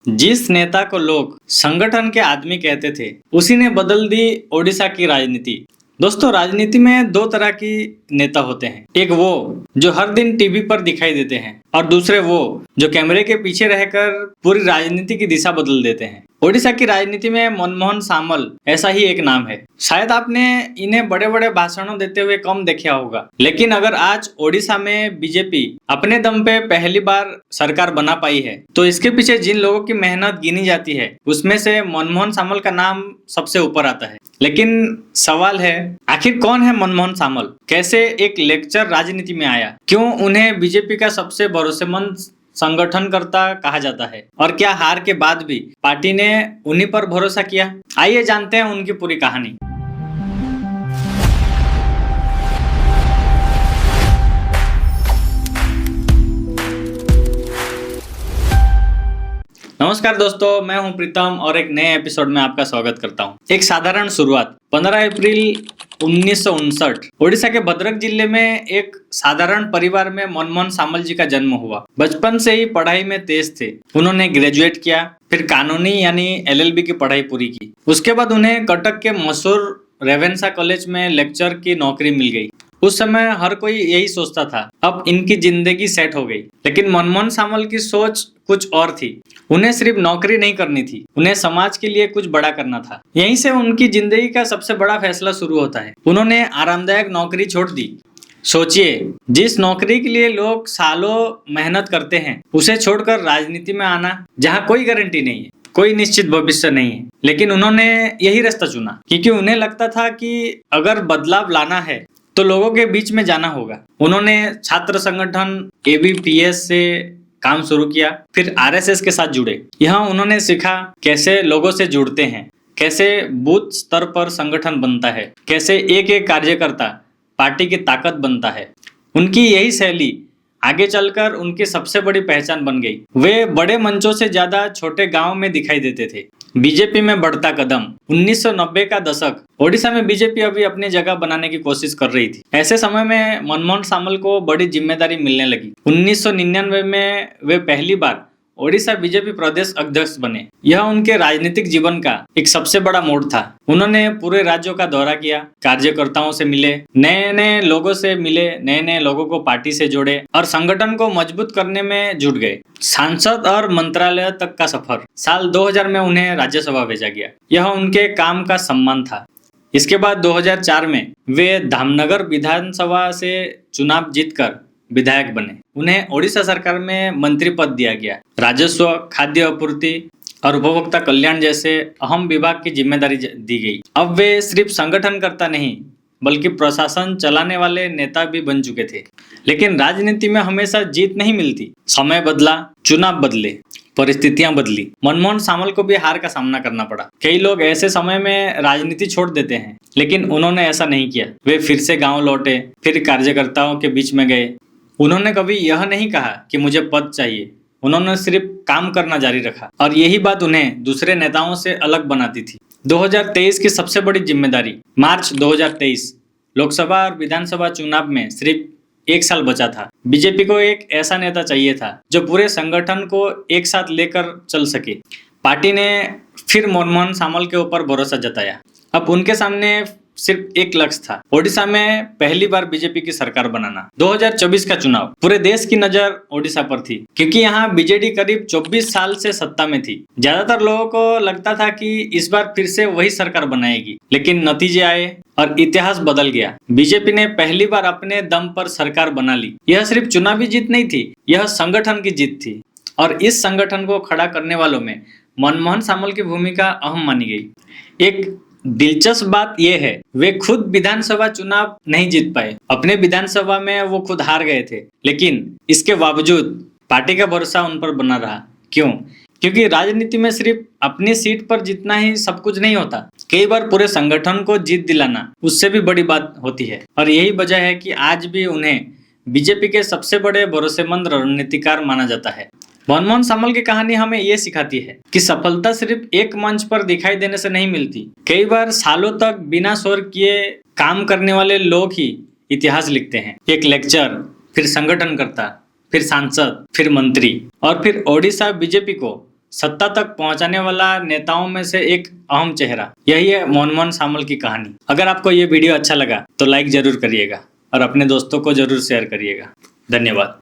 जिस नेता को लोग संगठन के आदमी कहते थे, उसी ने बदल दी ओडिशा की राजनीति। दोस्तों, राजनीति में दो तरह की नेता होते हैं। एक वो जो हर दिन टीवी पर दिखाई देते हैं और दूसरे वो जो कैमरे के पीछे रहकर पूरी राजनीति की दिशा बदल देते हैं। ओडिशा की राजनीति में मनमोहन सामल ऐसा ही एक नाम है। शायद आपने इन्हें बड़े बड़े भाषणों देते हुए कम देखा होगा, लेकिन अगर आज ओडिशा में बीजेपी अपने दम पे पहली बार सरकार बना पाई है तो इसके पीछे जिन लोगों की मेहनत गिनी जाती है उसमें से मनमोहन सामल का नाम सबसे ऊपर आता है। लेकिन सवाल है, आखिर कौन है मनमोहन सामल? कैसे एक लेक्चर राजनीति में आया? क्यों उन्हें बीजेपी का सबसे भरोसेमंद संगठनकर्ता कहा जाता है? और क्या हार के बाद भी पार्टी ने उन्हीं पर भरोसा किया? आइए जानते हैं उनकी पूरी कहानी। नमस्कार दोस्तों, मैं हूं प्रीतम और एक नए एपिसोड में आपका स्वागत करता हूं। एक साधारण शुरुआत। 15 अप्रैल 1959 ओडिशा के भद्रक जिले में एक साधारण परिवार में मनमोहन सामल जी का जन्म हुआ। बचपन से ही पढ़ाई में तेज थे। उन्होंने ग्रेजुएट किया, फिर कानूनी यानी LLB की पढ़ाई पूरी की। उसके बाद उन्हें कटक के मशहूर रेवेन्सा कॉलेज में लेक्चर की नौकरी मिल गई। उस समय हर कोई यही सोचता था, अब इनकी जिंदगी सेट हो गई। लेकिन मनमोहन सामल की सोच कुछ और थी। उन्हें सिर्फ नौकरी नहीं करनी थी, उन्हें समाज के लिए कुछ बड़ा करना था। यहीं से उनकी जिंदगी का सबसे बड़ा फैसला शुरू होता है। उन्होंने आरामदायक नौकरी छोड़ दी। सोचिए, जिस नौकरी के लिए लोग सालों मेहनत करते हैं, उसे छोड़कर राजनीति में आना, जहाँ कोई गारंटी नहीं है, कोई निश्चित भविष्य नहीं है। लेकिन उन्होंने यही रास्ता चुना क्योंकि उन्हें लगता था कि अगर बदलाव लाना है तो लोगों के बीच में जाना होगा। उन्होंने छात्र संगठन ABPS से काम शुरू किया, फिर RSS के साथ जुड़े। यहाँ उन्होंने सीखा कैसे लोगों से जुड़ते हैं, कैसे बूथ स्तर पर संगठन बनता है, कैसे एक एक कार्यकर्ता पार्टी की ताकत बनता है। उनकी यही शैली आगे चलकर उनकी सबसे बड़ी पहचान बन गई। वे बड़े मंचों से ज्यादा छोटे गांव में दिखाई देते थे। बीजेपी में बढ़ता कदम। 1990 का दशक। ओडिशा में बीजेपी अभी अपनी जगह बनाने की कोशिश कर रही थी। ऐसे समय में मनमोहन सामल को बड़ी जिम्मेदारी मिलने लगी। 1999 में वे पहली बार ओडिशा बीजेपी प्रदेश अध्यक्ष बने। यह उनके राजनीतिक जीवन का एक सबसे बड़ा मोड़ था। उन्होंने पूरे राज्यों का दौरा किया, कार्यकर्ताओं से मिले, नए नए लोगों से मिले, नए नए लोगों को पार्टी से जोड़े और संगठन को मजबूत करने में जुट गए। सांसद और मंत्रालय तक का सफर। साल 2000 में उन्हें राज्यसभा भेजा गया। यह उनके काम का सम्मान था। इसके बाद 2004 में वे धामनगर विधानसभा से चुनाव जीतकर विधायक बने। उन्हें ओडिशा सरकार में मंत्री पद दिया गया। राजस्व, खाद्य आपूर्ति और उपभोक्ता कल्याण जैसे अहम विभाग की जिम्मेदारी दी गई। अब वे सिर्फ संगठनकर्ता नहीं बल्कि प्रशासन चलाने वाले नेता भी बन चुके थे। लेकिन राजनीति में हमेशा जीत नहीं मिलती। समय बदला, चुनाव बदले, परिस्थितियां बदली। मनमोहन सामल को भी हार का सामना करना पड़ा। कई लोग ऐसे समय में राजनीति छोड़ देते हैं, लेकिन उन्होंने ऐसा नहीं किया। वे फिर से गांव लौटे, फिर कार्यकर्ताओं के बीच में गए। उन्होंने कभी यह नहीं कहा कि मुझे पद चाहिए। उन्होंने सिर्फ काम करना जारी रखा और यही बात उन्हें दूसरे नेताओं से अलग बनाती थी। 2023 की सबसे बड़ी जिम्मेदारी। मार्च 2023 लोकसभा और विधानसभा चुनाव में सिर्फ 1 साल बचा था। बीजेपी को एक ऐसा नेता चाहिए था जो पूरे संगठन को एक साथ लेकर चल सके। पार्टी ने फिर मनमोहन सामल के ऊपर भरोसा जताया। अब उनके सामने सिर्फ एक लक्ष्य था, ओडिशा में पहली बार बीजेपी की सरकार बनाना। 2024 का चुनाव। पूरे देश की नजर ओडिशा पर थी क्योंकि यहाँ बीजेडी करीब 24 साल से सत्ता में थी। ज्यादातर लोगों को लगता था कि इस बार फिर से वही सरकार बनाएगी, लेकिन नतीजे आए और इतिहास बदल गया। बीजेपी ने पहली बार अपने दम पर सरकार बना ली। यह सिर्फ चुनावी जीत नहीं थी, यह संगठन की जीत थी और इस संगठन को खड़ा करने वालों में मनमोहन सामल की भूमिका अहम मानी गई। एक दिलचस्प बात यह है, वे खुद विधानसभा चुनाव नहीं जीत पाए। अपने विधानसभा में वो खुद हार गए थे, लेकिन इसके बावजूद पार्टी का भरोसा उन पर बना रहा। क्यों? क्योंकि राजनीति में सिर्फ अपनी सीट पर जीतना ही सब कुछ नहीं होता। कई बार पूरे संगठन को जीत दिलाना उससे भी बड़ी बात होती है। और यही वजह है कि आज भी उन्हें बीजेपी के सबसे बड़े भरोसेमंद रणनीतिकार माना जाता है। मनमोहन सामल की कहानी हमें ये सिखाती है कि सफलता सिर्फ एक मंच पर दिखाई देने से नहीं मिलती। कई बार सालों तक बिना शोर किए काम करने वाले लोग ही इतिहास लिखते हैं। एक लेक्चर, फिर संगठनकर्ता, फिर सांसद, फिर मंत्री और फिर ओडिशा बीजेपी को सत्ता तक पहुंचाने वाला नेताओं में से एक अहम चेहरा। यही है मनमोहन सामल की कहानी। अगर आपको ये वीडियो अच्छा लगा तो लाइक जरूर करिएगा और अपने दोस्तों को जरूर शेयर करिएगा। धन्यवाद।